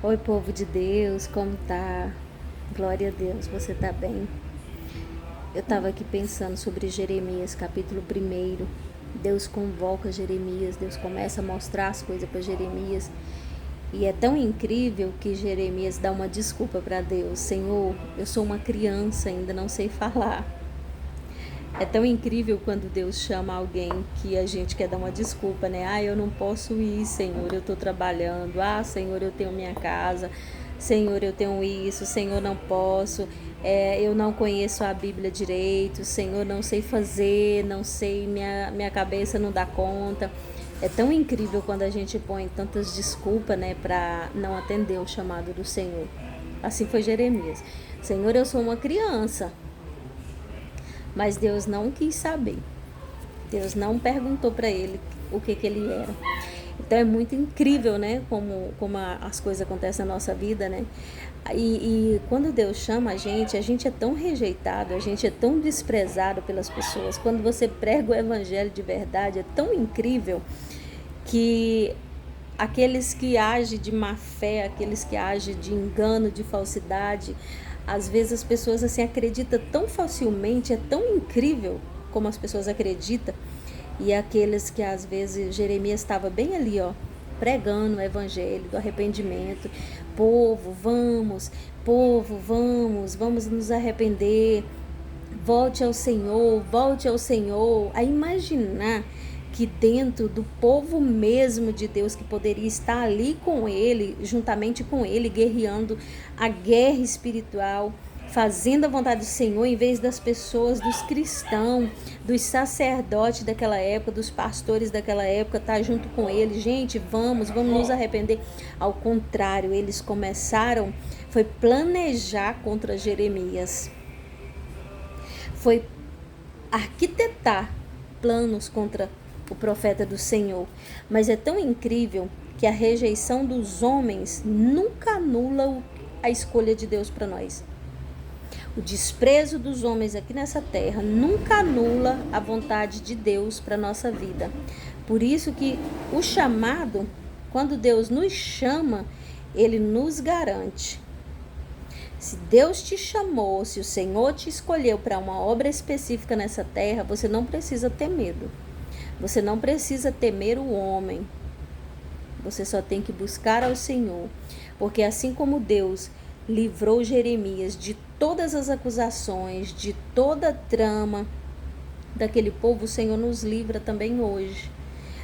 Oi, povo de Deus, como tá? Glória a Deus, você tá bem? Eu tava aqui pensando sobre Jeremias, capítulo 1. Deus convoca Jeremias, Deus começa a mostrar as coisas para Jeremias. E é tão incrível que Jeremias dá uma desculpa para Deus. Senhor, eu sou uma criança, ainda não sei falar. É tão incrível quando Deus chama alguém que a gente quer dar uma desculpa, né? Ah, eu não posso ir, Senhor, eu estou trabalhando. Ah, Senhor, eu tenho minha casa. Senhor, eu tenho isso. Senhor, não posso. Eu não conheço a Bíblia direito. Senhor, não sei fazer, não sei, minha cabeça não dá conta. É tão incrível quando a gente põe tantas desculpas, né, para não atender o chamado do Senhor. Assim foi Jeremias. Senhor, eu sou uma criança. Mas Deus não quis saber. Deus não perguntou para ele o que ele era. Então é muito incrível, né? Como as coisas acontecem na nossa vida, né? E quando Deus chama a gente é tão rejeitado, a gente é tão desprezado pelas pessoas. Quando você prega o evangelho de verdade, é tão incrível que aqueles que agem de má fé, aqueles que agem de engano, de falsidade, às vezes as pessoas assim acreditam tão facilmente, é tão incrível como as pessoas acreditam. E aqueles que às vezes Jeremias estava bem ali, ó, pregando o evangelho do arrependimento. Povo, vamos nos arrepender. Volte ao Senhor. A imaginar que dentro do povo mesmo de Deus, que poderia estar ali com ele, juntamente com ele, guerreando a guerra espiritual, fazendo a vontade do Senhor, em vez das pessoas, dos cristãos, dos sacerdotes daquela época, dos pastores daquela época, estar junto com ele. Gente, vamos nos arrepender. Ao contrário, eles começaram, foi planejar contra Jeremias, foi arquitetar planos contra o profeta do Senhor. Mas é tão incrível que a rejeição dos homens nunca anula a escolha de Deus para nós. O desprezo dos homens aqui nessa terra nunca anula a vontade de Deus para nossa vida. Por isso que o chamado, quando Deus nos chama, ele nos garante. Se Deus te chamou, se o Senhor te escolheu para uma obra específica nessa terra, você não precisa ter medo. Você não precisa temer o homem. Você só tem que buscar ao Senhor. Porque assim como Deus livrou Jeremias de todas as acusações, de toda a trama daquele povo, o Senhor nos livra também hoje.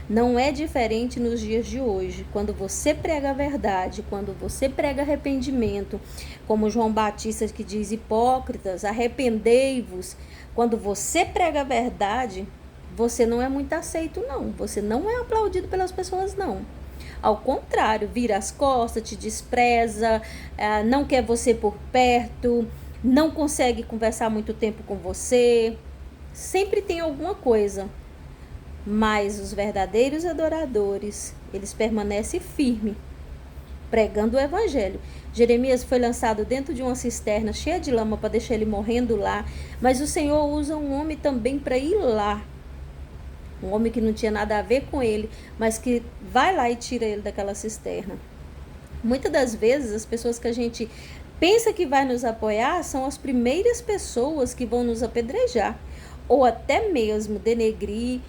Não é diferente nos dias de hoje. Quando você prega a verdade, quando você prega arrependimento, como João Batista que diz: hipócritas, arrependei-vos. Quando você prega a verdade, você não é muito aceito, não. Você não é aplaudido pelas pessoas, não. Ao contrário, vira as costas, te despreza, não quer você por perto, não consegue conversar muito tempo com você. Sempre tem alguma coisa. Mas os verdadeiros adoradores, eles permanecem firmes, pregando o evangelho. Jeremias foi lançado dentro de uma cisterna cheia de lama para deixar ele morrendo lá. Mas o Senhor usa um homem também para ir lá. Um homem que não tinha nada a ver com ele, mas que vai lá e tira ele daquela cisterna. Muitas das vezes, as pessoas que a gente pensa que vai nos apoiar são as primeiras pessoas que vão nos apedrejar. Ou até mesmo denegrir,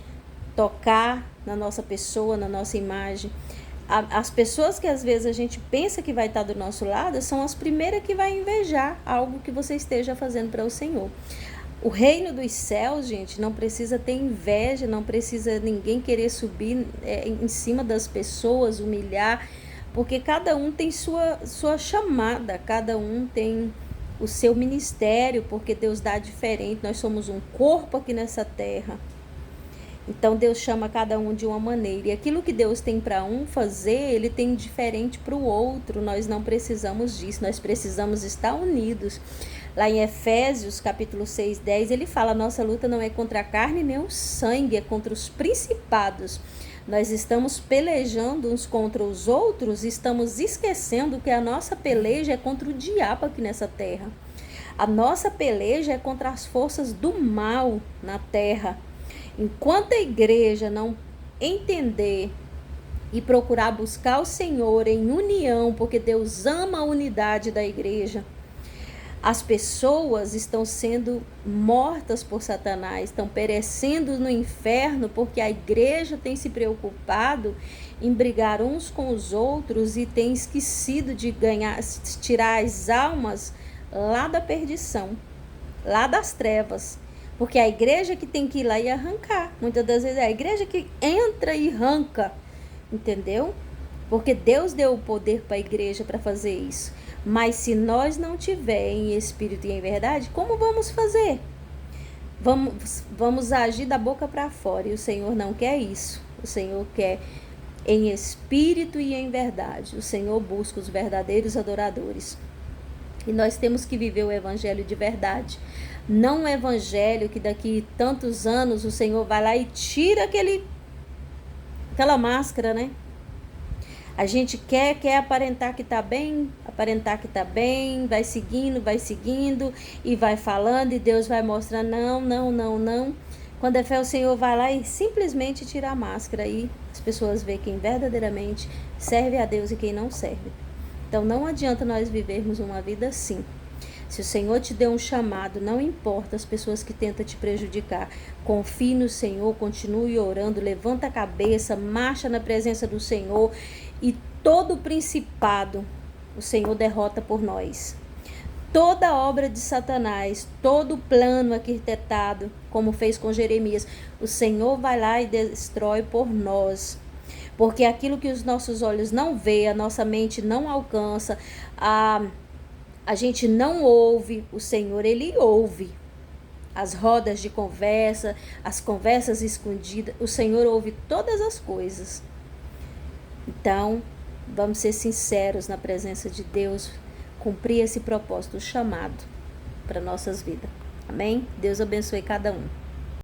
tocar na nossa pessoa, na nossa imagem. As pessoas que às vezes a gente pensa que vai estar do nosso lado são as primeiras que vai invejar algo que você esteja fazendo para o Senhor. O reino dos céus, gente, não precisa ter inveja, não precisa ninguém querer subir em cima das pessoas, humilhar, porque cada um tem sua chamada, cada um tem o seu ministério, porque Deus dá diferente, nós somos um corpo aqui nessa terra. Então Deus chama cada um de uma maneira. E aquilo que Deus tem para um fazer, Ele tem diferente para o outro. Nós não precisamos disso, nós precisamos estar unidos. Lá em Efésios, capítulo 6, 10, ele fala: nossa luta não é contra a carne nem o sangue, é contra os principados. Nós estamos pelejando uns contra os outros, estamos esquecendo que a nossa peleja é contra o diabo aqui nessa terra. A nossa peleja é contra as forças do mal na terra. Enquanto a igreja não entender e procurar buscar o Senhor em união, porque Deus ama a unidade da igreja. As pessoas estão sendo mortas por Satanás, estão perecendo no inferno porque a igreja tem se preocupado em brigar uns com os outros e tem esquecido de tirar as almas lá da perdição, lá das trevas. Porque a igreja que tem que ir lá e arrancar. Muitas das vezes é a igreja que entra e arranca, entendeu? Porque Deus deu o poder para a igreja para fazer isso. Mas se nós não tiver em espírito e em verdade, como vamos fazer? Vamos agir da boca para fora. E o Senhor não quer isso. O Senhor quer em espírito e em verdade. O Senhor busca os verdadeiros adoradores. E nós temos que viver o evangelho de verdade. Não o evangelho que daqui tantos anos o Senhor vai lá e tira aquela máscara, né? A gente quer aparentar que tá bem, vai seguindo e vai falando e Deus vai mostrando, não. Quando é fé, o Senhor vai lá e simplesmente tira a máscara e as pessoas veem quem verdadeiramente serve a Deus e quem não serve. Então não adianta nós vivermos uma vida assim. Se o Senhor te deu um chamado, não importa as pessoas que tentam te prejudicar. Confie no Senhor, continue orando, levanta a cabeça, marcha na presença do Senhor e todo principado o Senhor derrota por nós. Toda obra de Satanás, todo plano arquitetado, como fez com Jeremias, o Senhor vai lá e destrói por nós. Porque aquilo que os nossos olhos não vê, a nossa mente não alcança, a gente não ouve, o Senhor, Ele ouve. As rodas de conversa, as conversas escondidas, o Senhor ouve todas as coisas. Então, vamos ser sinceros na presença de Deus, cumprir esse propósito, chamado para nossas vidas. Amém? Deus abençoe cada um.